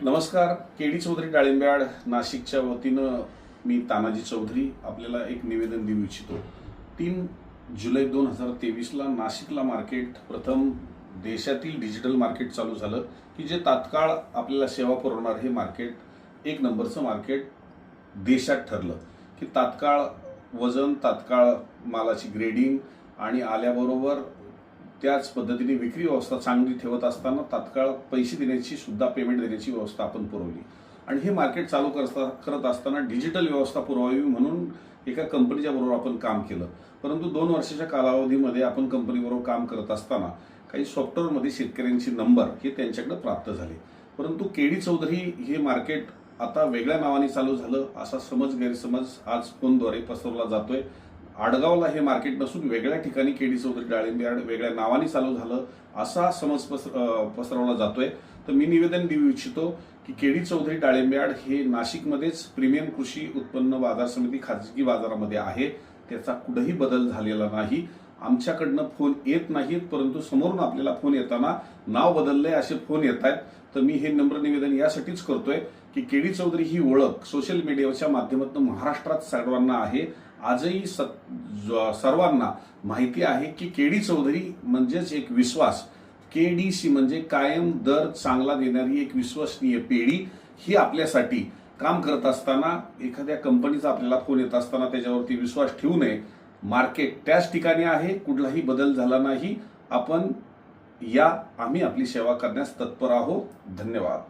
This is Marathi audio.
नमस्कार. केडी चौधरी डाळिंब्याड नाशिकच्या वतीनं मी तानाजी चौधरी आपल्याला एक निवेदन देऊ इच्छितो. 3 जुलै 2023ला नाशिकला मार्केट प्रथम देशातील डिजिटल मार्केट चालू झालं की जे तात्काळ आपल्याला सेवा पुरवणार हे मार्केट एक नंबरचं मार्केट देशात ठरलं की तात्काळ वजन, तात्काळ मालाची ग्रेडिंग आणि आल्याबरोबर त्याच पद्धतीने विक्री व्यवस्था चांगली ठेवत असताना तात्काळ पैसे देण्याची सुद्धा पेमेंट देण्याची व्यवस्था आपण पुरवली. आणि हे मार्केट चालू करत असताना डिजिटल व्यवस्था पुरवावी म्हणून एका कंपनीच्या बरोबर आपण काम केलं. परंतु 2 वर्षाच्या कालावधीमध्ये आपण कंपनीबरोबर काम करत असताना काही सॉफ्टवेअरमध्ये शेतकऱ्यांचे नंबर हे त्यांच्याकडे प्राप्त झाले. परंतु केडी चौधरी हे मार्केट आता वेगळ्या नावाने चालू झालं असा गैरसमज आज फोनद्वारे पसरवला जातोय. आडगावला हे मार्केट नसून वेगळ्या ठिकाणी केडी चौधरी डाळिंब्याड वेगळ्या नावाने चालू झालं असा समज पसरवला जातोय. तर मी निवेदन देऊ इच्छितो की केडी चौधरी डाळिंब्याड हे नाशिकमध्येच प्रीमियम कृषी उत्पन्न बाजार समिती खाजगी बाजारामध्ये आहे. त्याचा कुठेही बदल झालेला नाही. आमच्याकडनं फोन येत नाहीत, परंतु समोरून आपल्याला फोन येताना नाव बदललंय असे फोन येत आहेत. तर मी हे नम्र निवेदन यासाठीच करतोय की केडी चौधरी ही ओळख सोशल मीडियाच्या माध्यमातून महाराष्ट्रात सर्वांना आहे. आजही सर्वांना माहिती आहे की केडी चौधरी म्हणजेच एक विश्वास. केडीसी म्हणजे कायम दर चांगला देणारी एक विश्वसनीय पेढी. ही आपल्यासाठी काम करत असताना एखाद्या कंपनीचा आपल्याला फोन येत असताना त्याच्यावरती विश्वास ठेवू नये. मार्केट त्याच ठिकाणी आहे, कुठलाही बदल झाला नाही. आम्ही आपली सेवा करण्यास तत्पर आहोत. धन्यवाद.